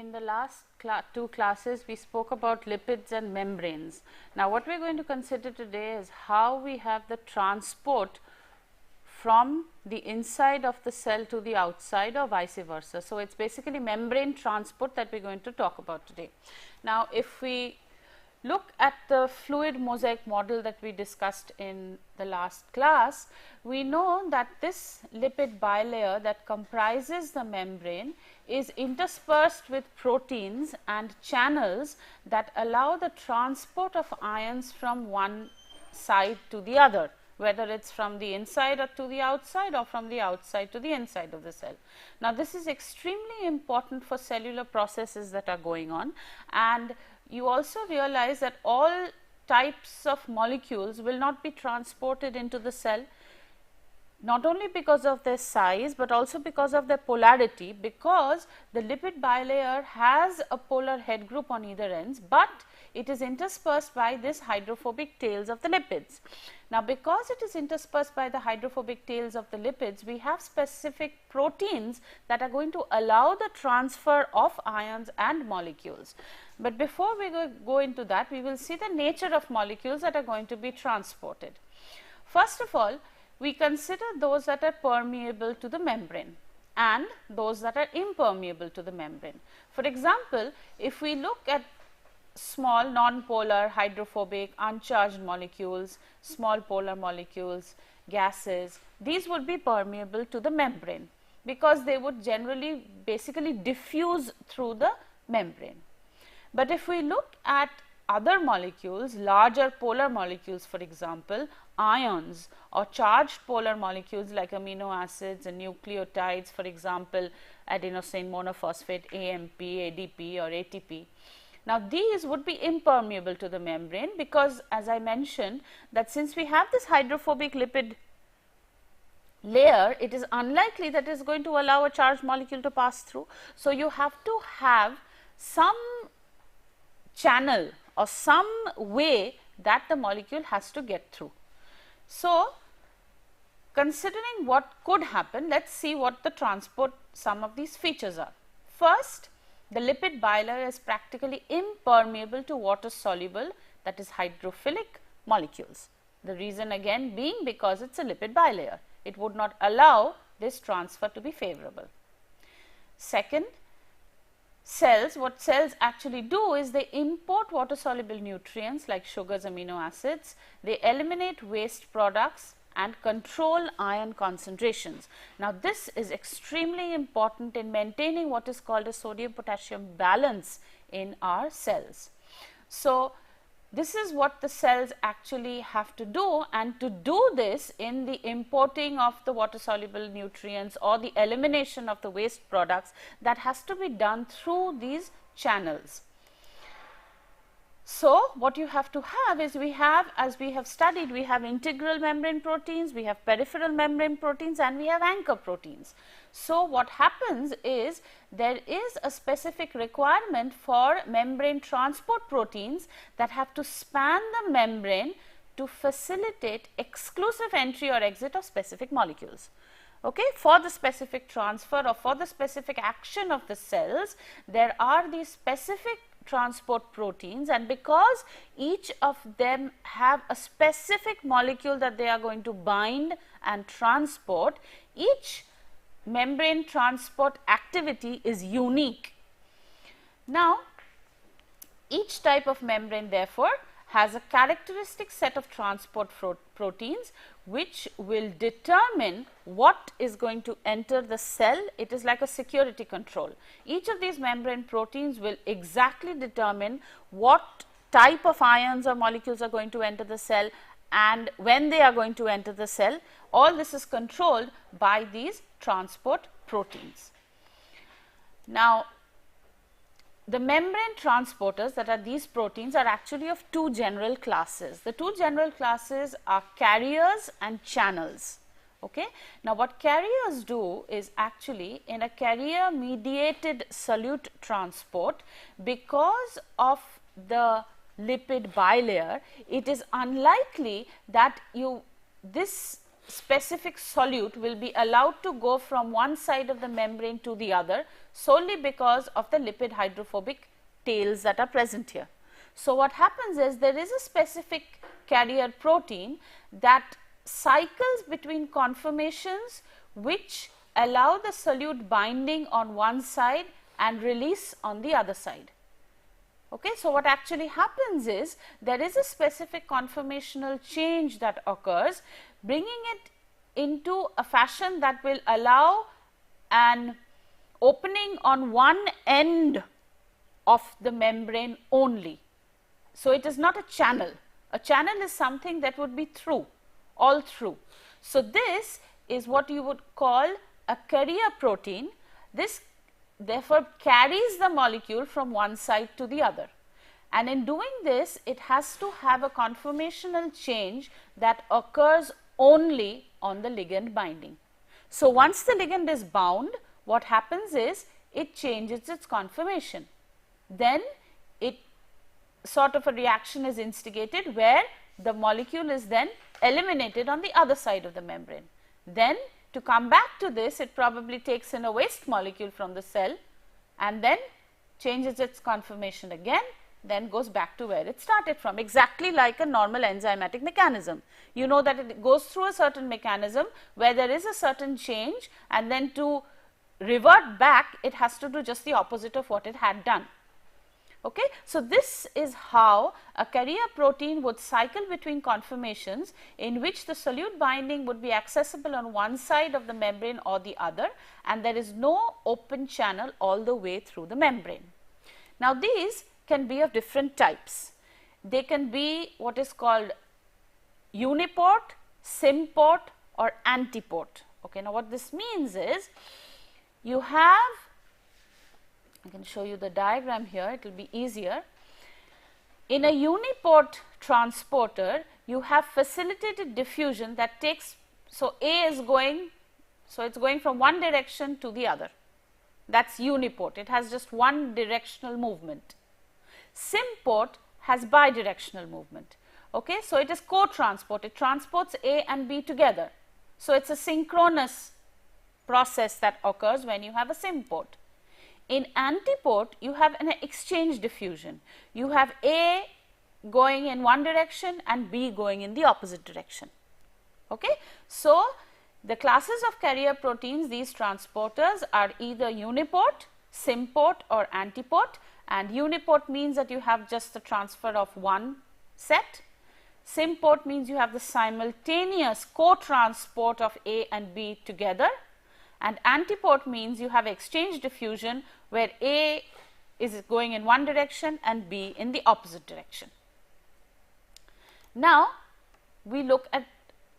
in the last two classes we spoke about lipids and membranes. Now, what we are going to consider today is how we have the transport from the inside of the cell to the outside or vice versa. So, it is basically membrane transport that we are going to talk about today. Now, if we look at the fluid mosaic model that we discussed in the last class, we know that this lipid bilayer that comprises the membrane is interspersed with proteins and channels that allow the transport of ions from one side to the other, whether it is from the inside or to the outside or from the outside to the inside of the cell. Now, this is extremely important for cellular processes that are going on, and you also realize that all types of molecules will not be transported into the cell, not only because of their size, but also because of their polarity, because the lipid bilayer has a polar head group on either ends, but it is interspersed by this hydrophobic tails of the lipids. Now, because it is interspersed by the hydrophobic tails of the lipids, we have specific proteins that are going to allow the transfer of ions and molecules. But before we go into that, we will see the nature of molecules that are going to be transported. First of all, we consider those that are permeable to the membrane and those that are impermeable to the membrane. For example, if we look at small non-polar, hydrophobic, uncharged molecules, small polar molecules, gases, these would be permeable to the membrane because they would generally basically diffuse through the membrane. But if we look at other molecules, larger polar molecules, for example, ions or charged polar molecules like amino acids and nucleotides, for example, adenosine monophosphate, AMP, ADP or ATP. Now, these would be impermeable to the membrane because, as I mentioned, that since we have this hydrophobic lipid layer, it is unlikely that it is going to allow a charged molecule to pass through. So, you have to have some channel or some way that the molecule has to get through. So, considering what could happen, let us see what the transport, some of these features are. First, the lipid bilayer is practically impermeable to water soluble, that is hydrophilic molecules. The reason again being because it is a lipid bilayer, it would not allow this transfer to be favorable. Second, cells, what cells actually do is they import water soluble nutrients like sugars, amino acids, they eliminate waste products and control ion concentrations. Now, this is extremely important in maintaining what is called a sodium potassium balance in our cells. So, this is what the cells actually have to do, and to do this in the importing of the water soluble nutrients or the elimination of the waste products, that has to be done through these channels. So, what you have to have is, we have, as we have studied, we have integral membrane proteins, we have peripheral membrane proteins and we have anchor proteins. So, what happens is, there is a specific requirement for membrane transport proteins that have to span the membrane to facilitate exclusive entry or exit of specific molecules. Okay, for the specific transfer or for the specific action of the cells, there are these specific transport proteins, and because each of them have a specific molecule that they are going to bind and transport, each membrane transport activity is unique. Now, each type of membrane therefore has a characteristic set of transport proteins which will determine what is going to enter the cell. It is like a security control. Each of these membrane proteins will exactly determine what type of ions or molecules are going to enter the cell and when they are going to enter the cell. All this is controlled by these transport proteins. Now, the membrane transporters, that are these proteins, are actually of two general classes. The two general classes are carriers and channels. Okay. Now, what carriers do is, actually in a carrier mediated solute transport, because of the lipid bilayer, it is unlikely that this specific solute will be allowed to go from one side of the membrane to the other solely because of the lipid hydrophobic tails that are present here. So, what happens is there is a specific carrier protein that cycles between conformations which allow the solute binding on one side and release on the other side. Okay, so, what actually happens is there is a specific conformational change that occurs, bringing it into a fashion that will allow an opening on one end of the membrane only. So, it is not a channel. A channel is something that would be through, all through. So, this is what you would call a carrier protein. This therefore carries the molecule from one side to the other, and in doing this it has to have a conformational change that occurs only on the ligand binding. So, once the ligand is bound, what happens is it changes its conformation. Then it sort of a reaction is instigated where the molecule is then eliminated on the other side of the membrane. Then to come back to this, it probably takes in a waste molecule from the cell and then changes its conformation again, then goes back to where it started from, exactly like a normal enzymatic mechanism. You know that it goes through a certain mechanism where there is a certain change, and then to revert back it has to do just the opposite of what it had done. Okay. So, this is how a carrier protein would cycle between conformations in which the solute binding would be accessible on one side of the membrane or the other, and there is no open channel all the way through the membrane. Now, these can be of different types. They can be what is called uniport, symport or antiport. Okay. Now, what this means is you have, I can show you the diagram here, it will be easier. In a uniport transporter, you have facilitated diffusion that takes, so A is going, so it is going from one direction to the other. That is uniport, it has just one directional movement. Symport has bidirectional movement. Okay, so it is co-transport, it transports A and B together. So, it is a synchronous process that occurs when you have a symport. In antiport, you have an exchange diffusion. You have A going in one direction and B going in the opposite direction. Okay. So, the classes of carrier proteins, these transporters are either uniport, symport or antiport, and uniport means that you have just the transfer of one set. Symport means you have the simultaneous co-transport of A and B together, and antiport means you have exchange diffusion where A is going in one direction and B in the opposite direction. Now, we look at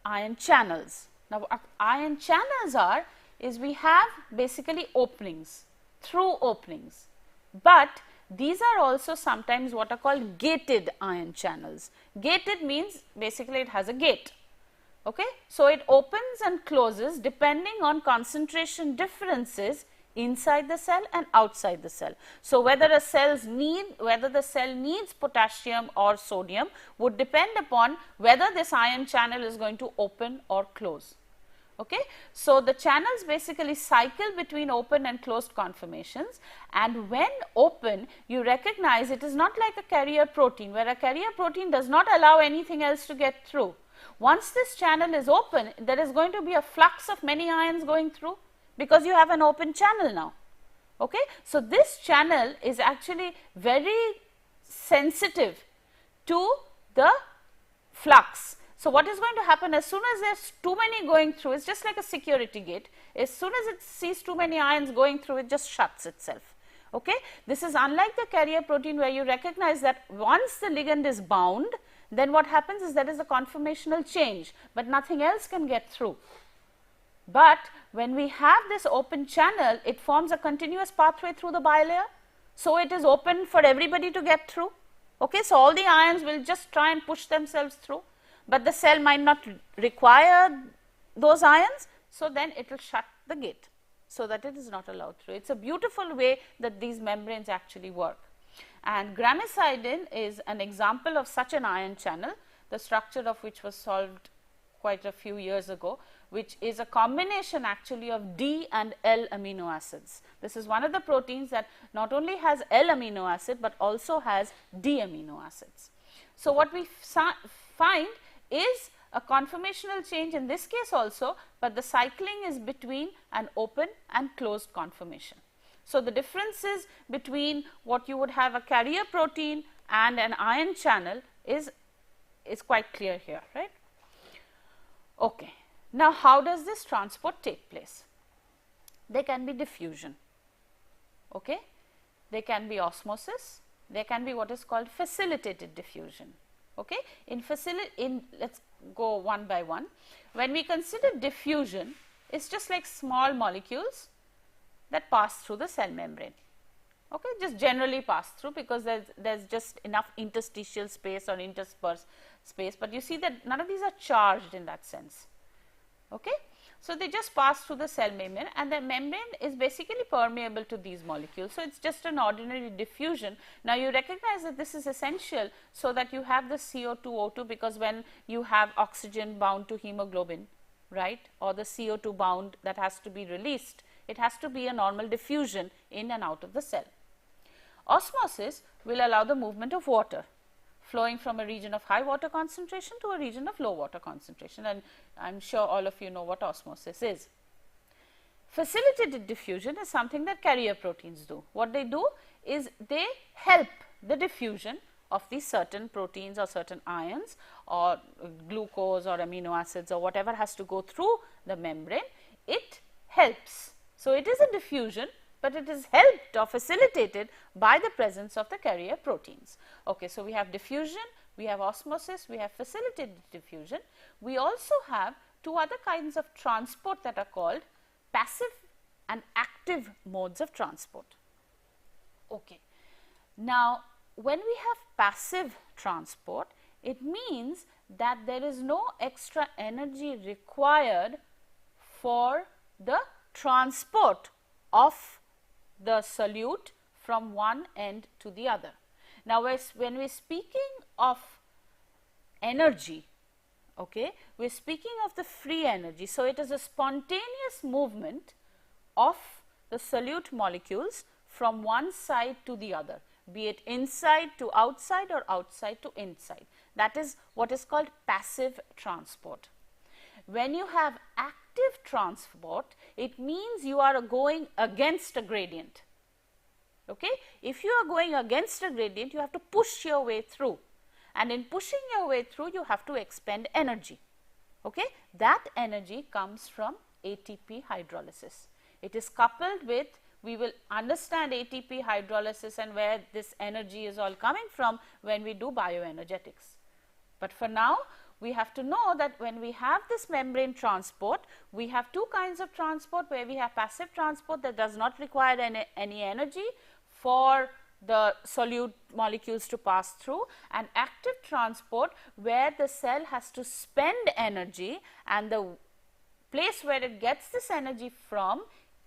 ion channels. Now, what ion channels are is we have basically openings, through openings, but these are also sometimes what are called gated ion channels. Gated means basically it has a gate. Okay. So, it opens and closes depending on concentration differences inside the cell and outside the cell. So, whether the cell needs potassium or sodium would depend upon whether this ion channel is going to open or close. Okay. So, the channels basically cycle between open and closed conformations, and when open you recognize it is not like a carrier protein, where a carrier protein does not allow anything else to get through. Once this channel is open, there is going to be a flux of many ions going through, because you have an open channel now. Okay. So, this channel is actually very sensitive to the flux. So, what is going to happen as soon as there is too many going through, it is just like a security gate, as soon as it sees too many ions going through, it just shuts itself. Okay. This is unlike the carrier protein, where you recognize that once the ligand is bound, then what happens is there is a conformational change, but nothing else can get through. But when we have this open channel, it forms a continuous pathway through the bilayer. So, it is open for everybody to get through. Okay. So, all the ions will just try and push themselves through, but the cell might not require those ions. So, then it will shut the gate, so that it is not allowed through. It is a beautiful way that these membranes actually work. And gramicidin is an example of such an ion channel, the structure of which was solved quite a few years ago, which is a combination actually of D and L amino acids. This is one of the proteins that not only has L amino acid, but also has D amino acids. So, what we find is a conformational change in this case also, but the cycling is between an open and closed conformation. So, the differences between what you would have a carrier protein and an ion channel is quite clear here, right. Okay. Now, how does this transport take place? There can be diffusion, okay. There can be osmosis, there can be what is called facilitated diffusion, okay. Let's go one by one. When we consider diffusion, it's just like small molecules that pass through the cell membrane, okay, just generally pass through, because there's just enough interstitial space or interspersed space, but you see that none of these are charged in that sense, okay. So, they just pass through the cell membrane, and the membrane is basically permeable to these molecules. So, it is just an ordinary diffusion. Now, you recognize that this is essential, so that you have the CO2 O2, because when you have oxygen bound to hemoglobin, right, or the CO2 bound that has to be released, it has to be a normal diffusion in and out of the cell. Osmosis will allow the movement of water flowing from a region of high water concentration to a region of low water concentration, and I am sure all of you know what osmosis is. Facilitated diffusion is something that carrier proteins do. What they do is they help the diffusion of these certain proteins or certain ions or glucose or amino acids or whatever has to go through the membrane. It helps. So, it is a diffusion, but it is helped or facilitated by the presence of the carrier proteins. Okay, so, we have diffusion, we have osmosis, we have facilitated diffusion. We also have two other kinds of transport that are called passive and active modes of transport. Okay. Now, when we have passive transport, it means that there is no extra energy required for the transport of the solute from one end to the other. Now, when we are speaking of energy, okay, we are speaking of the free energy. So, it is a spontaneous movement of the solute molecules from one side to the other, be it inside to outside or outside to inside. That is what is called passive transport. When you have active transport, it means you are going against a gradient. Okay? If you are going against a gradient, you have to push your way through, and in pushing your way through, you have to expend energy. Okay? That energy comes from ATP hydrolysis. It is coupled with, we will understand ATP hydrolysis and where this energy is all coming from when we do bioenergetics. But for now, we have to know that when we have this membrane transport, we have two kinds of transport, where we have passive transport that does not require any energy for the solute molecules to pass through, and active transport where the cell has to spend energy, and the place where it gets this energy from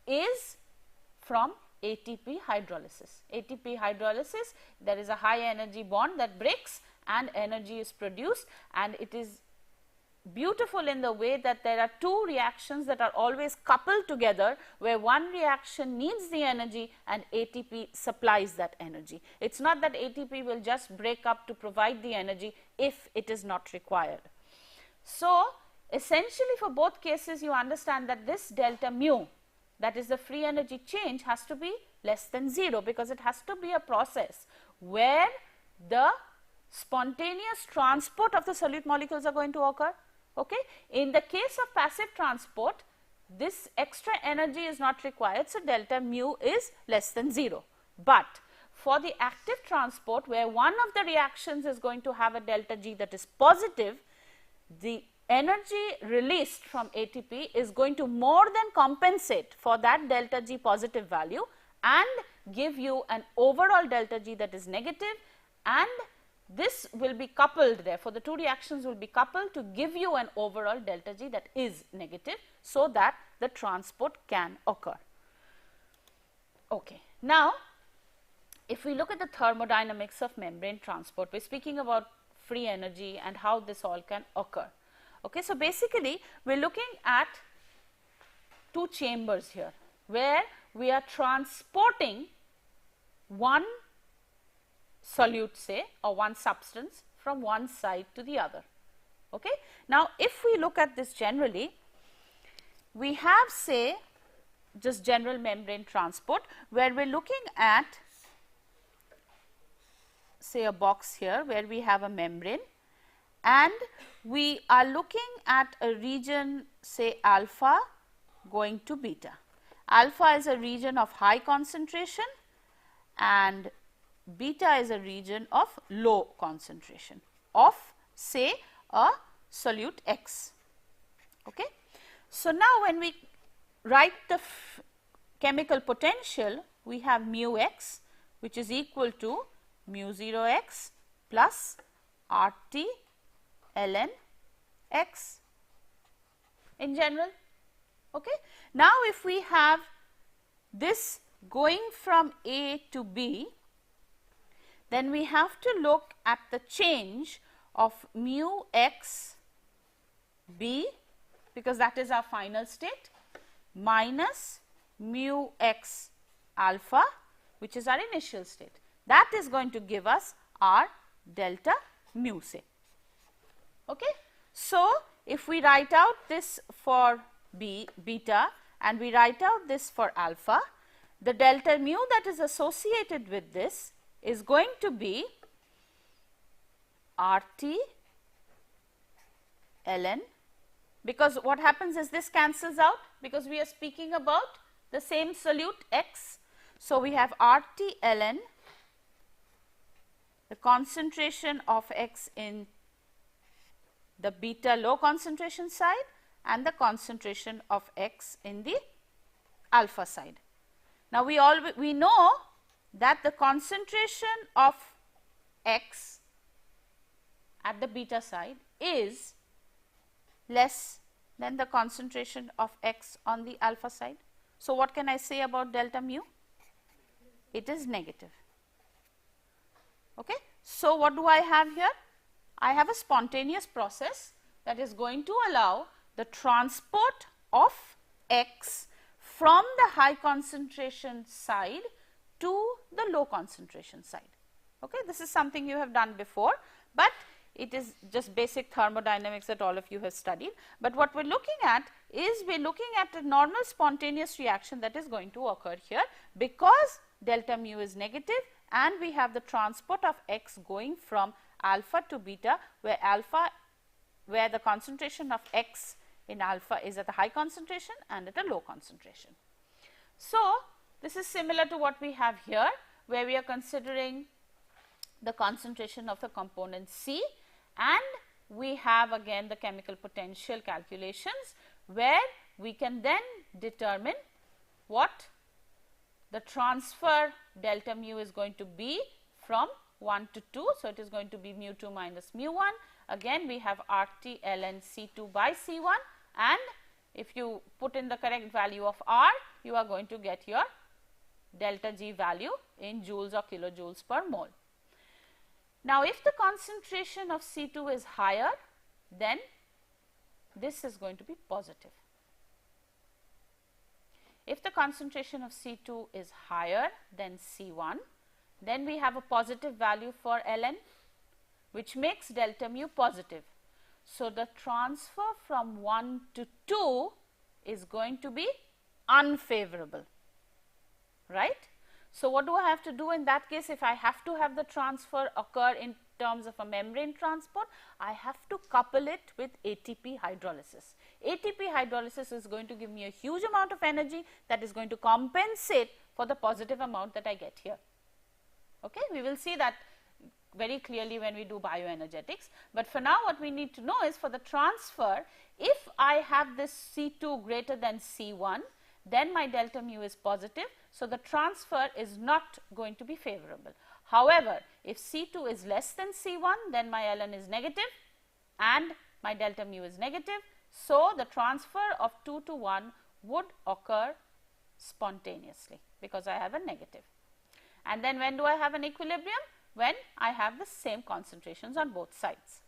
is from ATP hydrolysis. ATP hydrolysis, there is a high energy bond that breaks and energy is produced, and it is beautiful in the way that there are two reactions that are always coupled together, where one reaction needs the energy and ATP supplies that energy. It is not that ATP will just break up to provide the energy if it is not required. So, essentially for both cases, you understand that this delta mu, that is the free energy change, has to be less than 0, because it has to be a process where the spontaneous transport of the solute molecules are going to occur. Okay? In the case of passive transport, this extra energy is not required, so delta mu is less than 0. But for the active transport, where one of the reactions is going to have a delta G that is positive, the energy released from ATP is going to more than compensate for that delta G positive value and give you an overall delta G that is negative, and this will be coupled, therefore, the two reactions will be coupled to give you an overall delta G that is negative, so that the transport can occur. Okay. Now, if we look at the thermodynamics of membrane transport, we are speaking about free energy and how this all can occur. Okay, so basically we are looking at two chambers here where we are transporting one solute, say, or one substance from one side to the other. Okay. Now, if we look at this generally, we have, say, just general membrane transport where we are looking at, say, a box here where we have a membrane and we are looking at a region, say, alpha going to beta. Alpha is a region of high concentration and beta is a region of low concentration of, say, a solute X. Okay. So, now when we write the chemical potential, we have mu X which is equal to mu 0 X plus RT ln X in general. Okay. Now, if we have this going from A to B, then we have to look at the change of mu X B, because that is our final state, minus mu X alpha, which is our initial state. That is going to give us our delta mu, say. Okay. So, if we write out this for beta and we write out this for alpha, the delta mu that is associated with this is going to be RT ln, because what happens is this cancels out because we are speaking about the same solute X. So, we have RT ln the concentration of X in the beta low concentration side and the concentration of X in the alpha side. Now, we know that the concentration of X at the beta side is less than the concentration of X on the alpha side. So, what can I say about delta mu? It is negative. Okay. So, what do I have here? I have a spontaneous process that is going to allow the transport of X from the high concentration side to the low concentration side. Okay. This is something you have done before, but it is just basic thermodynamics that all of you have studied. But what we are looking at is we are looking at a normal spontaneous reaction that is going to occur here, because delta mu is negative and we have the transport of X going from alpha to beta, where the concentration of X in alpha is at a high concentration and at a low concentration. So, this is similar to what we have here, where we are considering the concentration of the component C, and we have again the chemical potential calculations, where we can then determine what the transfer delta mu is going to be from 1 to 2. So, it is going to be mu 2 minus mu 1. Again we have RT ln C2 by C1, and if you put in the correct value of R, you are going to get your delta G value in joules or kilojoules per mole. Now, if the concentration of C2 is higher, then this is going to be positive. If the concentration of C2 is higher than C1, then we have a positive value for ln, which makes delta mu positive. So, the transfer from 1 to 2 is going to be unfavorable, right. So, what do I have to do in that case? If I have to have the transfer occur in terms of a membrane transport, I have to couple it with ATP hydrolysis. ATP hydrolysis is going to give me a huge amount of energy that is going to compensate for the positive amount that I get here. Okay? We will see that very clearly when we do bioenergetics, but for now what we need to know is for the transfer, if I have this C2 greater than C1, then my delta mu is positive. So, the transfer is not going to be favorable. However, if C2 is less than C1, then my ln is negative and my delta mu is negative. So, the transfer of 2 to 1 would occur spontaneously because I have a negative. And then when do I have an equilibrium? When I have the same concentrations on both sides.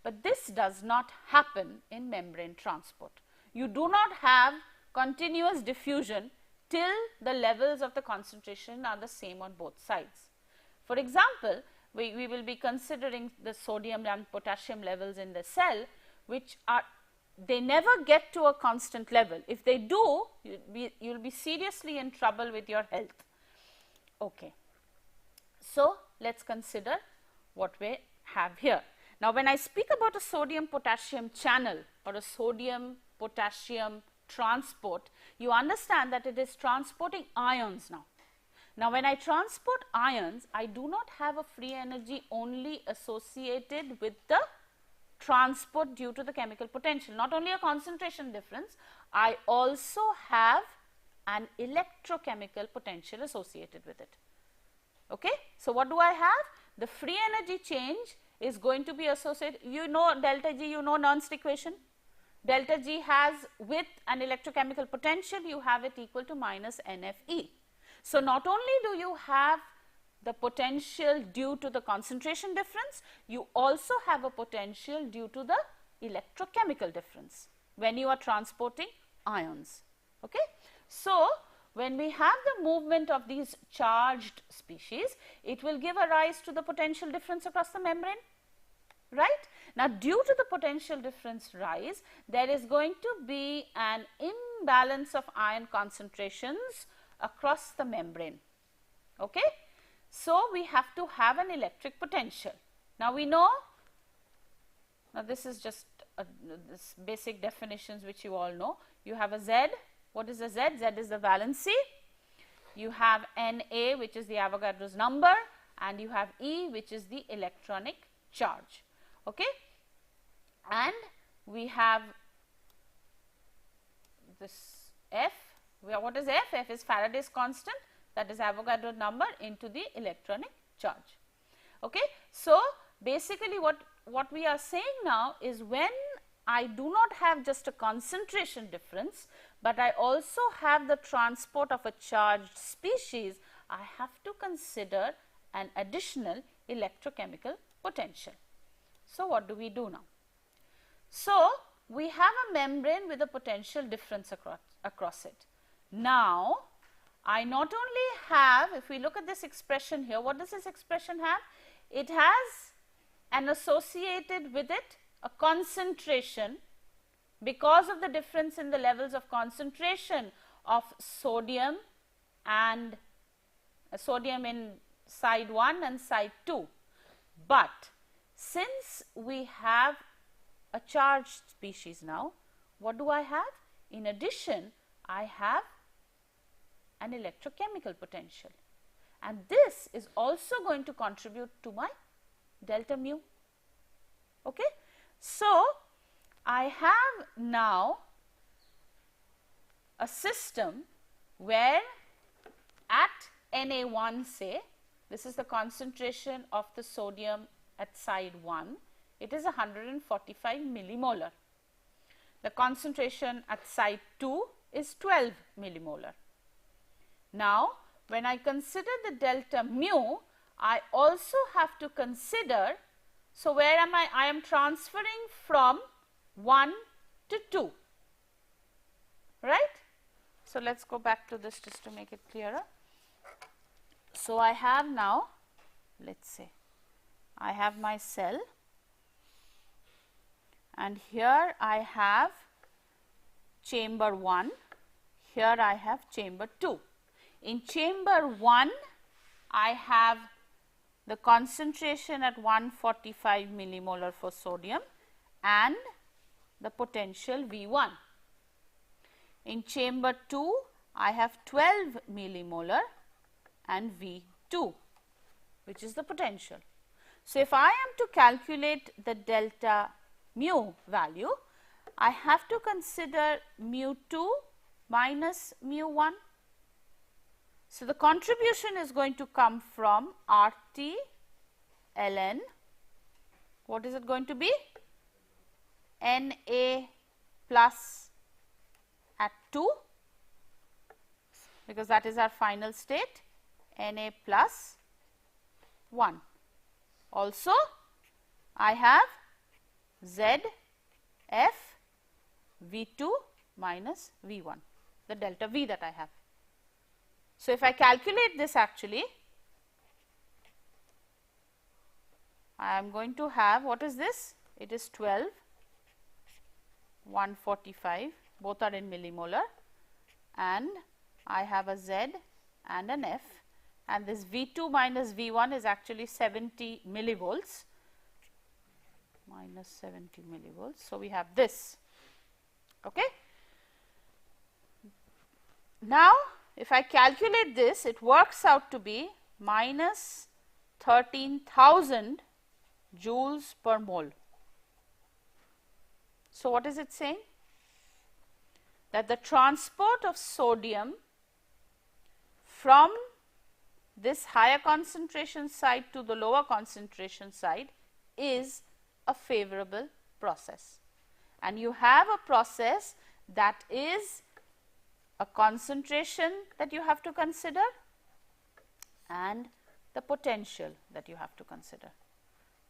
but this does not happen in membrane transport. You do not have continuous diffusion till the levels of the concentration are the same on both sides. For example, we will be considering the sodium and potassium levels in the cell, which are, they never get to a constant level. If they do, you will be seriously in trouble with your health. Okay. So, let us consider what we have here. Now, when I speak about a sodium potassium channel or a sodium potassium transport, you understand that it is transporting ions now. Now, when I transport ions, I do not have a free energy only associated with the transport due to the chemical potential, not only a concentration difference, I also have an electrochemical potential associated with it. Okay? So, what do I have? The free energy change is going to be associated, you know delta G, you know Nernst equation. Delta G has, with an electrochemical potential, you have it equal to minus NFE. So, not only do you have the potential due to the concentration difference, you also have a potential due to the electrochemical difference when you are transporting ions. Okay? So, when we have the movement of these charged species, it will give a rise to the potential difference across the membrane, right? Now, due to the potential difference rise, there is going to be an imbalance of ion concentrations across the membrane. Okay? So, we have to have an electric potential. Now, we know, now this is just this basic definitions which you all know. You have a Z. What is a Z? Z is the valency. You have Na, which is the Avogadro's number, and you have E, which is the electronic charge. Okay? And we have this F. What is F? F is Faraday's constant, that is Avogadro's number into the electronic charge. Okay? So, basically what we are saying now is, when I do not have just a concentration difference, but I also have the transport of a charged species, I have to consider an additional electrochemical potential. So, what do we do now? So, we have a membrane with a potential difference across it. Now, I not only have, if we look at this expression here, what does this expression have? It has an associated with it a concentration, because of the difference in the levels of concentration of sodium and sodium in side 1 and side 2. But since we have a charged species now, what do I have? In addition, I have an electrochemical potential, and this is also going to contribute to my delta mu. Okay? So, I have now a system where at Na1, say, this is the concentration of the sodium at side 1, it is 145 millimolar. The concentration at side 2 is 12 millimolar. Now, when I consider the delta mu, I also have to consider, so where am I? I am transferring from 1 to 2, right? So, let us go back to this just to make it clearer. So, I have now, let us say, I have my cell, and here I have chamber 1, here I have chamber 2. In chamber 1, I have the concentration at 145 millimolar for sodium and the potential V1. In chamber 2, I have 12 millimolar and V2, which is the potential. So, if I am to calculate the delta mu value, I have to consider mu 2 minus mu 1. So, the contribution is going to come from RT ln, what is it going to be? Na plus at 2, because that is our final state, Na plus 1. Also, I have Z F V2 minus V1, the delta V that I have. So, if I calculate this actually, I am going to have, what is this? It is 12, 145, both are in millimolar, and I have a Z and an F, and this V2 minus V1 is actually 70 millivolts, minus 70 millivolts. So, we have this. Okay. Now, if I calculate this, it works out to be minus 13,000 joules per mole. So, what is it saying? That the transport of sodium from this higher concentration side to the lower concentration side is a favorable process. And you have a process that is a concentration that you have to consider and the potential that you have to consider.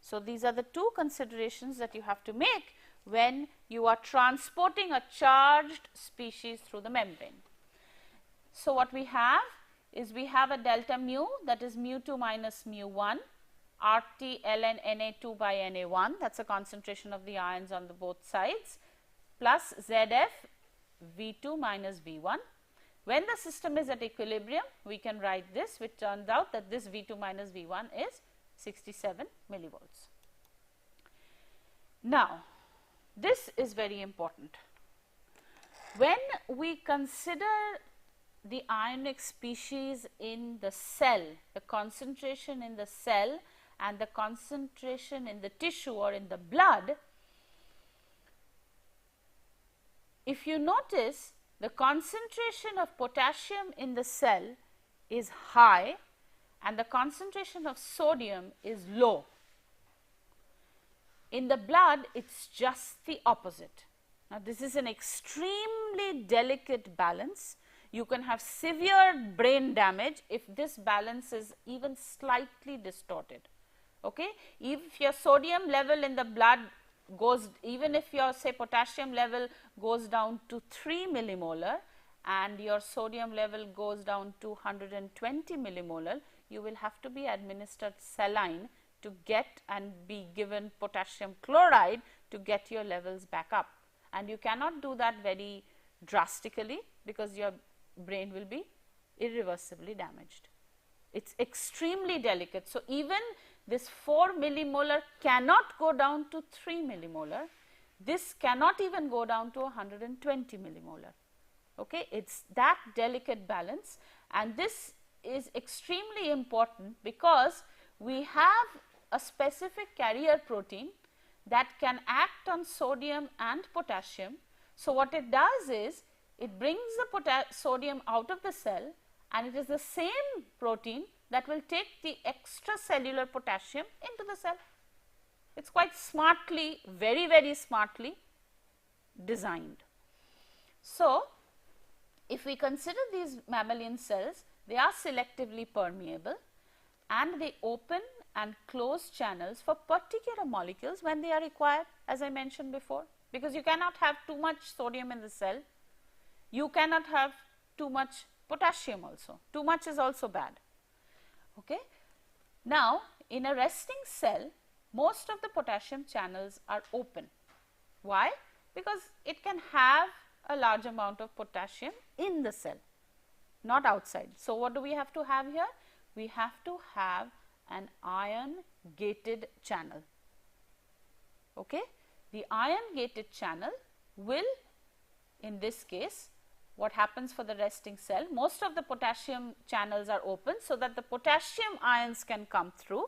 So, these are the two considerations that you have to make when you are transporting a charged species through the membrane. So, what we have is we have a delta mu, that is mu 2 minus mu 1, RT ln Na2 by Na1, that is a concentration of the ions on the both sides, plus ZF V2 minus V1. When the system is at equilibrium, we can write this, which turns out that this V2 minus V1 is 67 millivolts. Now, this is very important. When we consider the ionic species in the cell, the concentration in the cell and the concentration in the tissue or in the blood, if you notice, the concentration of potassium in the cell is high and the concentration of sodium is low. In the blood, it is just the opposite. Now, this is an extremely delicate balance. You can have severe brain damage if this balance is even slightly distorted. Okay? If your sodium level in the blood goes, even if your say potassium level goes down to 3 millimolar and your sodium level goes down to 120 millimolar, you will have to be administered saline to get and be given potassium chloride to get your levels back up. And you cannot do that very drastically because your brain will be irreversibly damaged. It is extremely delicate. So, even this 4 millimolar cannot go down to 3 millimolar. This cannot even go down to 120 millimolar. Okay? It is that delicate balance, and this is extremely important because we have a specific carrier protein that can act on sodium and potassium. So, what it does is it brings the sodium out of the cell, and it is the same protein that will take the extracellular potassium into the cell. It is quite smartly, very, very smartly designed. So, if we consider these mammalian cells, they are selectively permeable and they open and close channels for particular molecules when they are required, as I mentioned before, because you cannot have too much sodium in the cell. You cannot have too much potassium also. Too much is also bad. Okay. Now, in a resting cell, most of the potassium channels are open. Why? Because it can have a large amount of potassium in the cell, not outside. So, what do we have to have here? We have to have an ion gated channel. Okay. The ion gated channel will, in this case, what happens for the resting cell, most of the potassium channels are open so that the potassium ions can come through,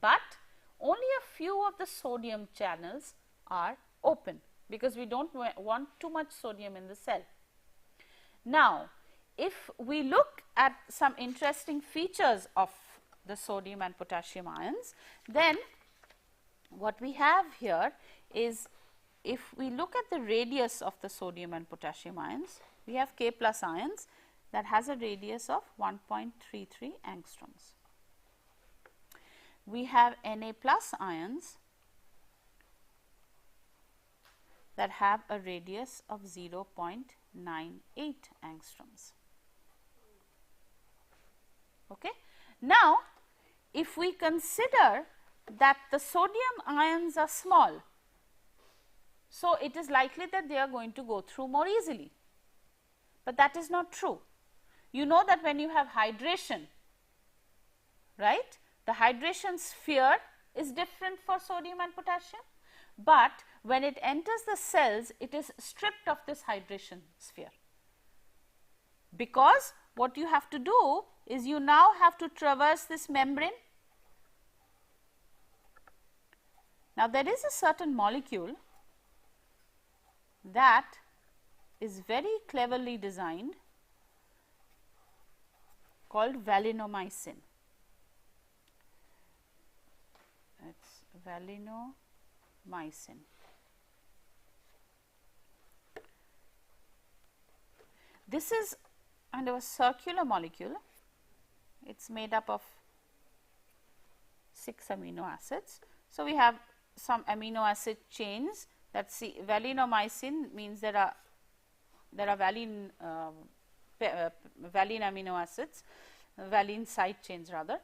but only a few of the sodium channels are open because we do not want too much sodium in the cell. Now, if we look at some interesting features of the sodium and potassium ions, then what we have here is, if we look at the radius of the sodium and potassium ions, we have K plus ions that has a radius of 1.33 angstroms. We have Na plus ions that have a radius of 0.98 angstroms. Okay. Now, if we consider that the sodium ions are small, so it is likely that they are going to go through more easily, but that is not true. You know that when you have hydration, right, the hydration sphere is different for sodium and potassium, but when it enters the cells, it is stripped of this hydration sphere, because what you have to do is you now have to traverse this membrane. Now, there is a certain molecule that is very cleverly designed called valinomycin. It's valinomycin. This is kind of a circular molecule. It's made up of 6 amino acids. So, we have some amino acid chains that valinomycin means there are valine amino acids, valine side chains rather,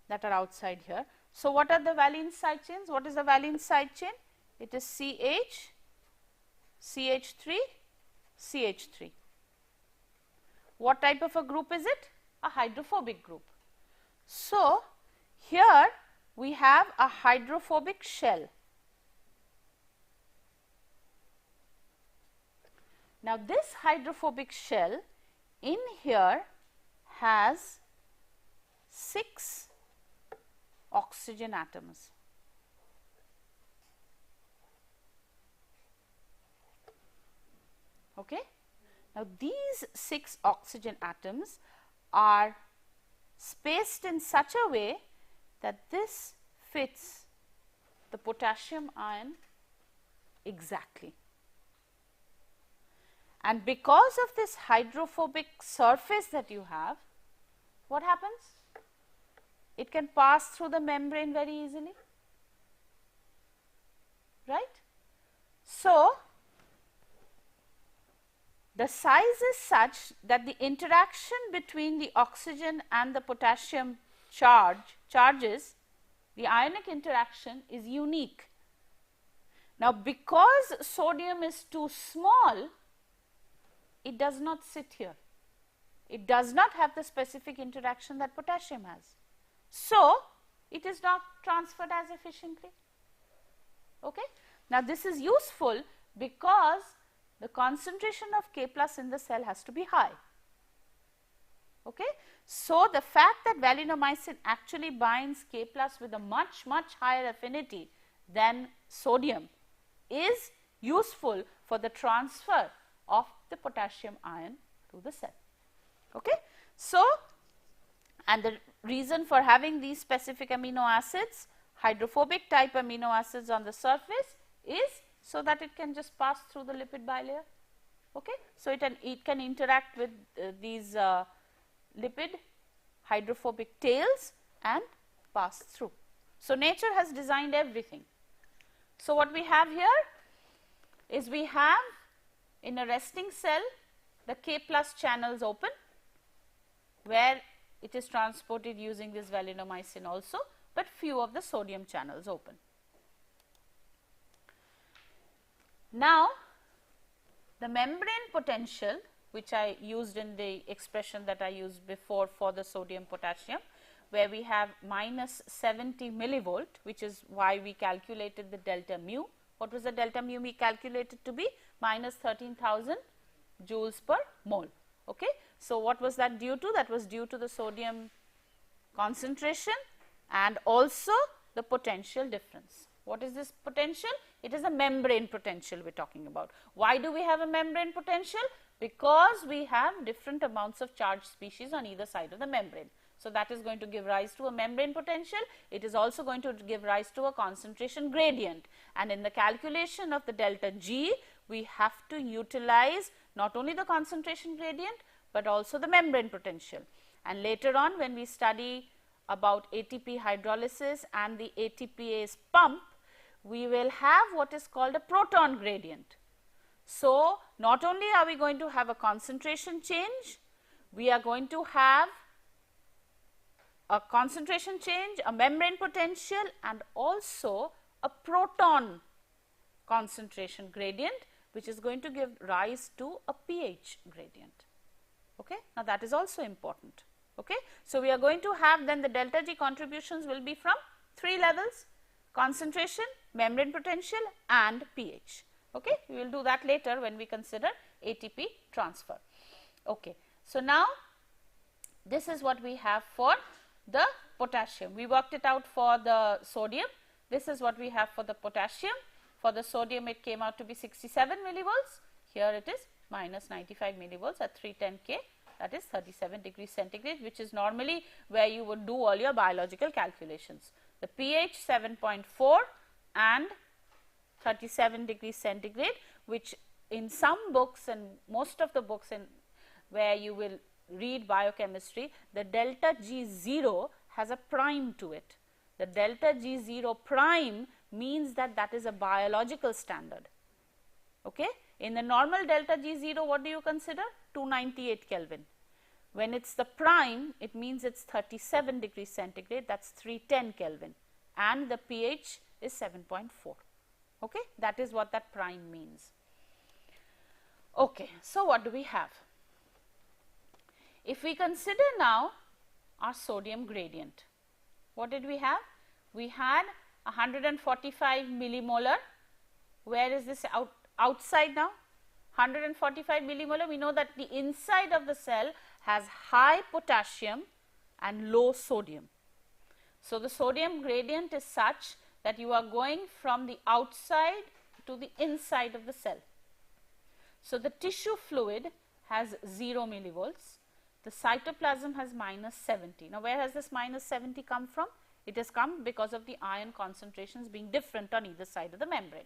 that are outside here. So, what are the valine side chains? What is the valine side chain? It is CH, CH3, CH3. What type of a group is it? A hydrophobic group. So, here we have a hydrophobic shell. Now, this hydrophobic shell in here has 6 oxygen atoms. Okay? Now, these 6 oxygen atoms are spaced in such a way that this fits the potassium ion exactly. And because of this hydrophobic surface that you have, what happens? It can pass through the membrane very easily, right? So, the size is such that the interaction between the oxygen and the potassium charges, the ionic interaction is unique. Now, because sodium is too small, it does not sit here. It does not have the specific interaction that potassium has. So, it is not transferred as efficiently. Okay? Now, this is useful because the concentration of K plus in the cell has to be high. Okay? So, the fact that valinomycin actually binds K plus with a much higher affinity than sodium is useful for the transfer of the potassium ion to the cell. Okay? So, and the reason for having these specific amino acids, hydrophobic type amino acids on the surface, is so that it can just pass through the lipid bilayer. Okay? So, it can interact with these lipid hydrophobic tails and pass through. So, nature has designed everything. So, what we have here is we have in a resting cell the K plus channels open, where it is transported using this valinomycin also, but few of the sodium channels open. Now, the membrane potential, which I used in the expression that I used before for the sodium potassium, where we have minus 70 millivolt, which is why we calculated the delta mu. What was the delta mu we calculated to be? Minus 13,000 joules per mole. Okay. So, what was that due to? That was due to the sodium concentration and also the potential difference. What is this potential? It is a membrane potential we are talking about. Why do we have a membrane potential? Because we have different amounts of charged species on either side of the membrane. So, that is going to give rise to a membrane potential. It is also going to give rise to a concentration gradient, and in the calculation of the delta G, we have to utilize not only the concentration gradient, but also the membrane potential. And later on, when we study about ATP hydrolysis and the ATPase pump, we will have what is called a proton gradient. So, not only are we going to have a concentration change, we are going to have a concentration change, a membrane potential, and also a proton concentration gradient, which is going to give rise to a pH gradient. Okay? Now, that is also important. Okay? So, we are going to have then the delta G contributions will be from 3 levels: concentration, membrane potential, and pH. Okay? We will do that later when we consider ATP transfer. Okay. So, now this is what we have for the potassium. We worked it out for the sodium. This is what we have for the potassium. For the sodium, it came out to be 67 millivolts. Here it is minus 95 millivolts at 310 K, that is 37 degrees centigrade, which is normally where you would do all your biological calculations. The pH 7.4 and 37 degrees centigrade, which in some books and most of the books in where you will read biochemistry, the delta G0 has a prime to it. The delta G0 prime means that that is a biological standard. Okay? In the normal delta G0, what do you consider? 298 Kelvin. When it is the prime, it means it is 37 degrees centigrade, that is 310 Kelvin, and the pH is 7.4. Okay? That is what that prime means. Okay. So, what do we have? If we consider now our sodium gradient, what did we have? We had 145 millimolar. Where is this outside now? 145 millimolar. We know that the inside of the cell has high potassium and low sodium. So, the sodium gradient is such that you are going from the outside to the inside of the cell. So, the tissue fluid has 0 millivolts. The cytoplasm has minus 70. Now, where has this minus 70 come from? It has come because of the ion concentrations being different on either side of the membrane.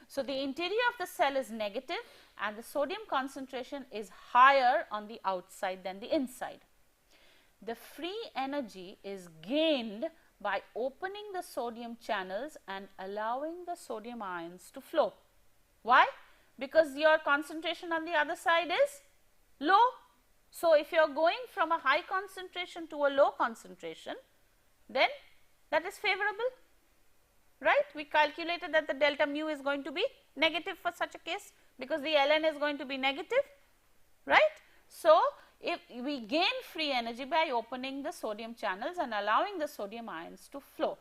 So, the interior of the cell is negative and the sodium concentration is higher on the outside than the inside. The free energy is gained by opening the sodium channels and allowing the sodium ions to flow. Why? Because your concentration on the other side is low. So, if you are going from a high concentration to a low concentration, then that is favorable, right? We calculated that the delta mu is going to be negative for such a case, because the ln is going to be negative, right? So, if we gain free energy by opening the sodium channels and allowing the sodium ions to flow,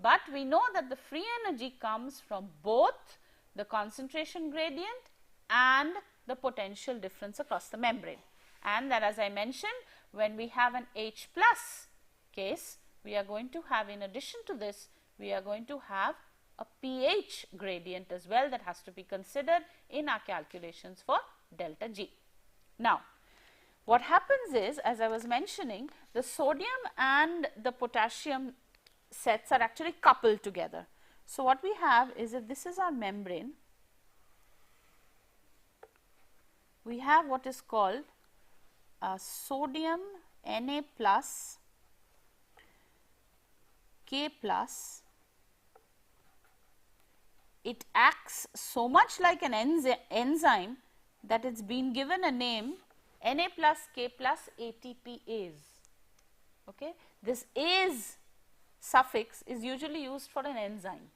but we know that the free energy comes from both the concentration gradient and the potential difference across the membrane. And that, as I mentioned, when we have an H plus case, we are going to have, in addition to this, we are going to have a pH gradient as well that has to be considered in our calculations for delta G. Now, what happens is, as I was mentioning, the sodium and the potassium sets are actually coupled together. So, what we have is, if this is our membrane, we have what is called sodium Na plus K plus. It acts so much like an enzyme that it's been given a name Na plus K plus ATPase. Okay. This ase suffix is usually used for an enzyme,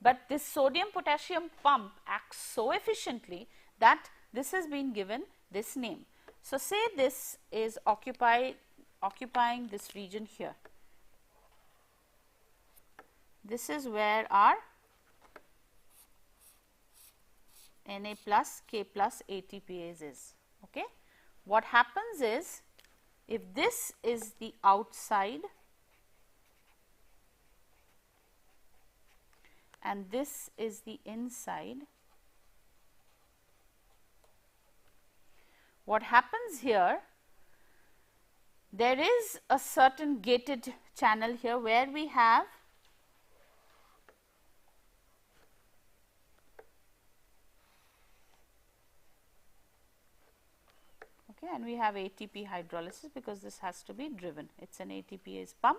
but this sodium potassium pump acts so efficiently that this has been given this name. So, say this is occupying this region here. This is where our Na plus K plus ATPase is. Okay. What happens is, if this is the outside and this is the inside, what happens here, there is a certain gated channel here where we have and we have ATP hydrolysis, because this has to be driven. It is an ATPase pump.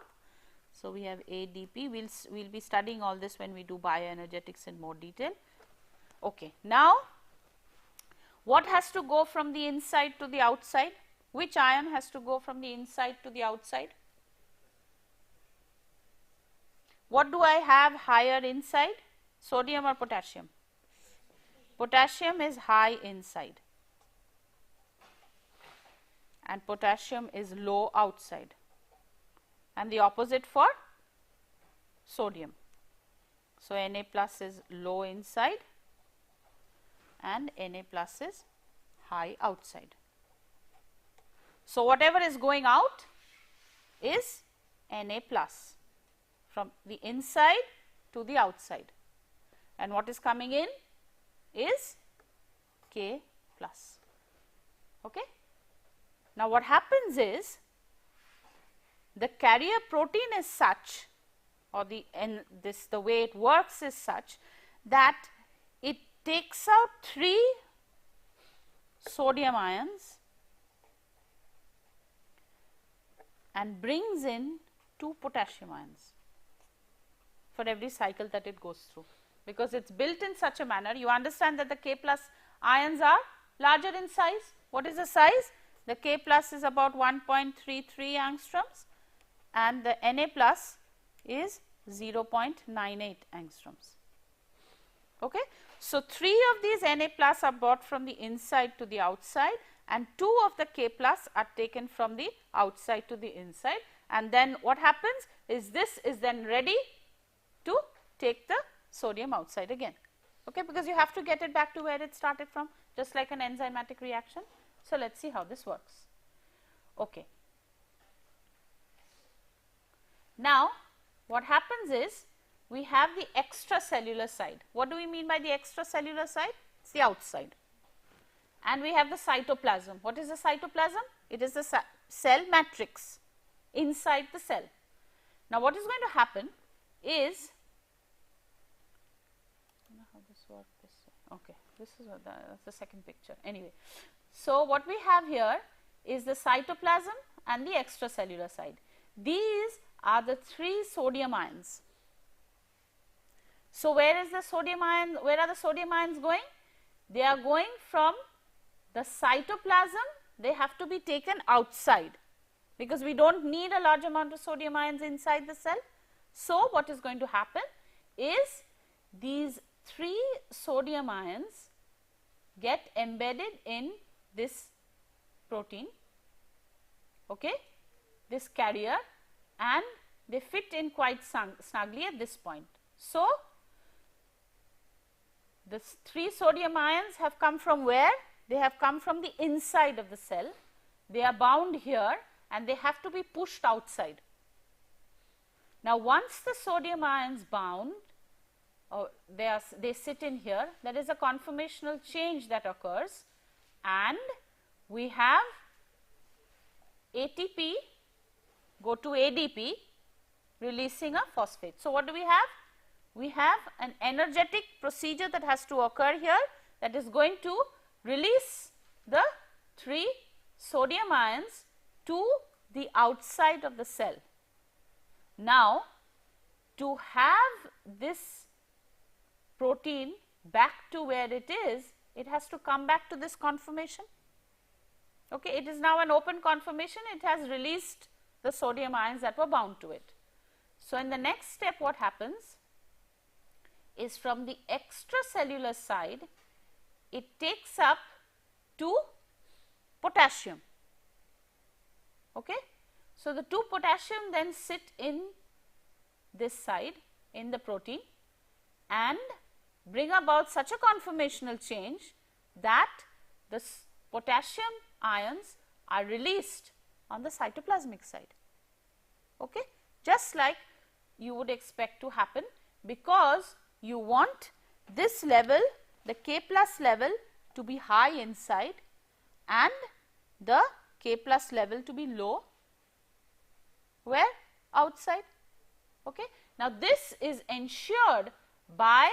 So, we have ADP. We will be studying all this when we do bioenergetics in more detail. Okay. Now, What has to go from the inside to the outside? Which ion has to go from the inside to the outside? What do I have higher inside? Sodium or potassium? Potassium is high inside and potassium is low outside, and the opposite for sodium. So, Na plus is low inside and Na plus is high outside. So, whatever is going out is Na plus from the inside to the outside, and what is coming in is K plus. Okay. Now, what happens is the carrier protein is such, or the way it works is such that it takes out 3 sodium ions and brings in 2 potassium ions for every cycle that it goes through, because it is built in such a manner. You understand that the K plus ions are larger in size. What is the size? The K plus is about 1.33 angstroms and the Na plus is 0.98 angstroms. Okay. So, 3 of these Na plus are brought from the inside to the outside and 2 of the K plus are taken from the outside to the inside, and then what happens is this is then ready to take the sodium outside again, okay, because you have to get it back to where it started from, just like an enzymatic reaction. So, let us see how this works. Okay. Now, what happens is we have the extracellular side. What do we mean by the extracellular side? It is the outside. And we have the cytoplasm. What is the cytoplasm? It is the cell matrix inside the cell. Now, what is going to happen is, I don't know how this works this way. Okay, this is the second picture. Anyway, so what we have here is the cytoplasm and the extracellular side. These are the 3 sodium ions. So, where is the sodium ion? Where are the sodium ions going? They are going from the cytoplasm. They have to be taken outside, because we do not need a large amount of sodium ions inside the cell. So, what is going to happen is these 3 sodium ions get embedded in this protein, okay, this carrier, and they fit in quite snugly at this point. So, the 3 sodium ions have come from where? They have come from the inside of the cell. They are bound here and they have to be pushed outside. Now, once the sodium ions bound, or they sit in here, there is a conformational change that occurs, and we have ATP go to ADP, releasing a phosphate. So, what do we have? We have an energetic procedure that has to occur here, that is going to release the 3 sodium ions to the outside of the cell. Now, to have this protein back to where it is, it has to come back to this conformation. Okay, it is now an open conformation. It has released the sodium ions that were bound to it. So, in the next step, what happens is, from the extracellular side, it takes up 2 potassium. Okay. So, the 2 potassium then sit in this side in the protein and bring about such a conformational change that the potassium ions are released on the cytoplasmic side, okay, just like you would expect to happen, because you want this level, the K plus level, to be high inside and the K plus level to be low where? Outside. Okay. Now, this is ensured by,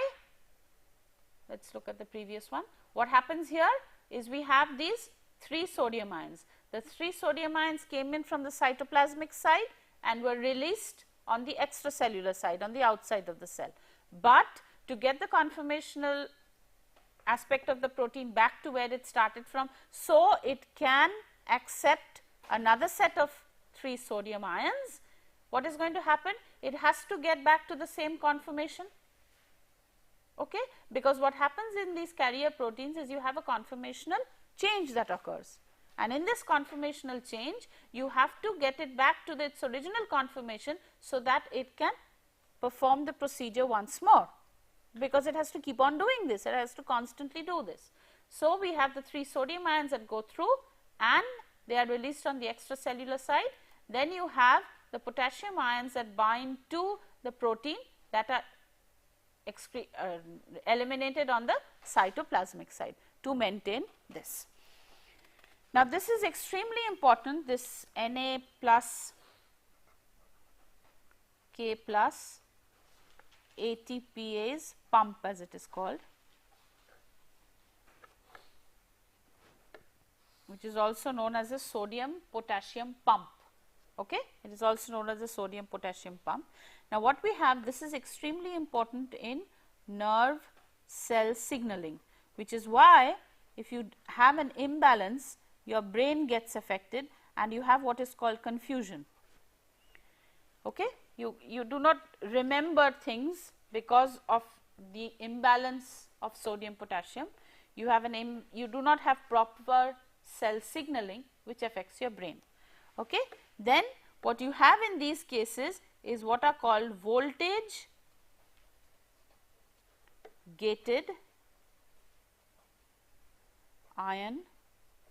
let us look at the previous one. What happens here is, we have these 3 sodium ions. The 3 sodium ions came in from the cytoplasmic side and were released on the extracellular side, on the outside of the cell. But to get the conformational aspect of the protein back to where it started from. So, it can accept another set of 3 sodium ions. What is going to happen? It has to get back to the same conformation, okay? Because what happens in these carrier proteins is you have a conformational change that occurs, and in this conformational change you have to get it back to its original conformation so that it can perform the procedure once more, because it has to keep on doing this, it has to constantly do this. So, we have the 3 sodium ions that go through and they are released on the extracellular side. Then you have the potassium ions that bind to the protein that are eliminated on the cytoplasmic side to maintain this. Now, this is extremely important, this Na plus K plus ATPase pump, as it is called, which is also known as a sodium potassium pump. Okay? It is also known as a sodium potassium pump. Now, what we have, this is extremely important in nerve cell signaling, which is why if you have an imbalance, your brain gets affected and you have what is called confusion. Okay? You do not remember things because of the imbalance of sodium potassium. You have you do not have proper cell signaling, which affects your brain. Okay? Then what you have in these cases is what are called voltage gated ion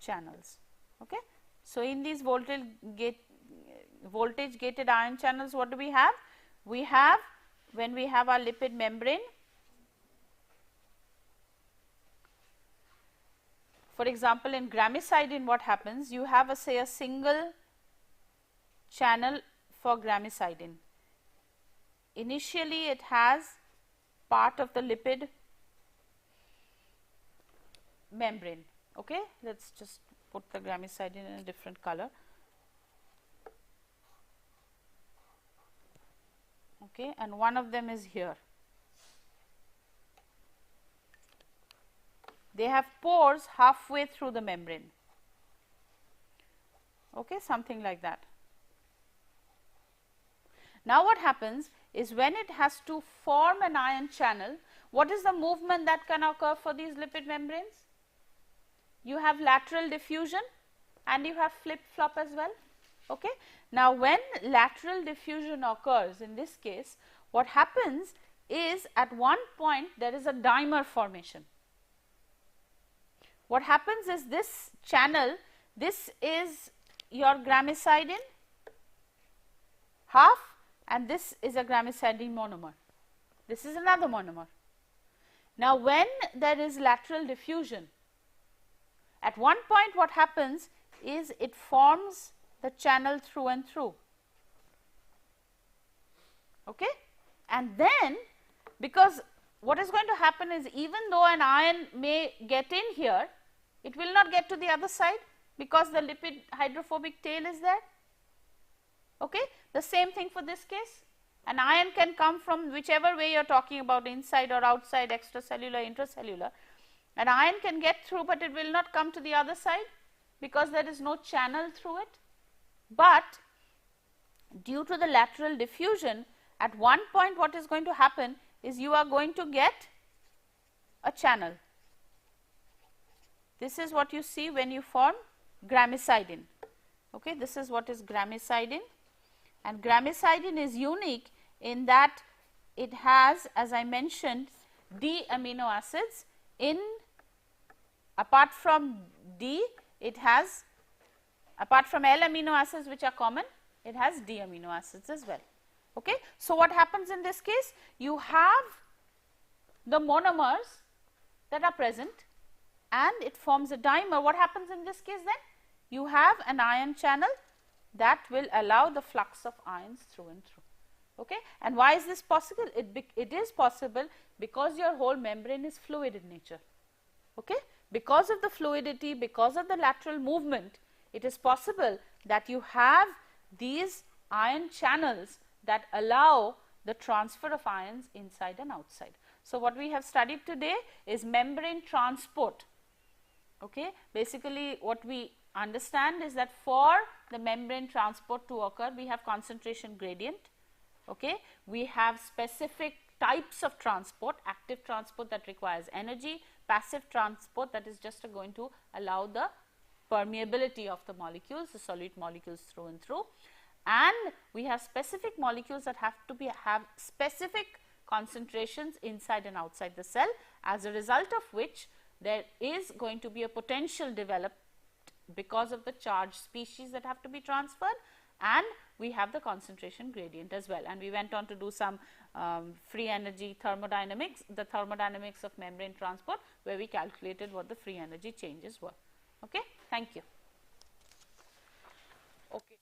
channels. Okay? So, in these voltage gated ion channels, what do we have? We have, when we have our lipid membrane, for example, in gramicidin, what happens? You have a, say, a single channel for gramicidin. Initially, it has part of the lipid membrane. Okay? Let us just put the gramicidin in a different color. Okay, and one of them is here. They have pores halfway through the membrane. Okay, something like that. Now, what happens is when it has to form an ion channel, what is the movement that can occur for these lipid membranes? You have lateral diffusion and you have flip flop as well. Okay. Now, when lateral diffusion occurs, in this case, what happens is at one point there is a dimer formation. What happens is this channel, this is your gramicidin half and this is a gramicidin monomer. This is another monomer. Now, when there is lateral diffusion, at one point what happens is it forms the channel through and through. Okay? And then, because what is going to happen is, even though an ion may get in here, it will not get to the other side because the lipid hydrophobic tail is there. Okay? The same thing for this case. An ion can come from whichever way you are talking about, inside or outside, extracellular, intracellular. An ion can get through, but it will not come to the other side because there is no channel through it. But due to the lateral diffusion, at one point what is going to happen is you are going to get a channel. This is what you see when you form gramicidin. Okay, this is what is gramicidin, and gramicidin is unique in that it has, as I mentioned, D amino acids. In apart from D, it has, apart from L amino acids which are common, it has D amino acids as well. Okay. So, what happens in this case? You have the monomers that are present and it forms a dimer. What happens in this case then? You have an ion channel that will allow the flux of ions through and through. Okay. And why is this possible? It is possible because your whole membrane is fluid in nature. Okay. Because of the fluidity, because of the lateral movement, it is possible that you have these ion channels that allow the transfer of ions inside and outside. So, what we have studied today is membrane transport. Okay. Basically, what we understand is that for the membrane transport to occur, we have concentration gradient. Okay. We have specific types of transport, active transport that requires energy, passive transport that is just going to allow the permeability of the molecules, the solute molecules through and through, and we have specific molecules that have to have specific concentrations inside and outside the cell, as a result of which there is going to be a potential developed because of the charged species that have to be transferred, and we have the concentration gradient as well. And we went on to do some free energy thermodynamics, the thermodynamics of membrane transport, where we calculated what the free energy changes were. Okay. Thank you. Okay.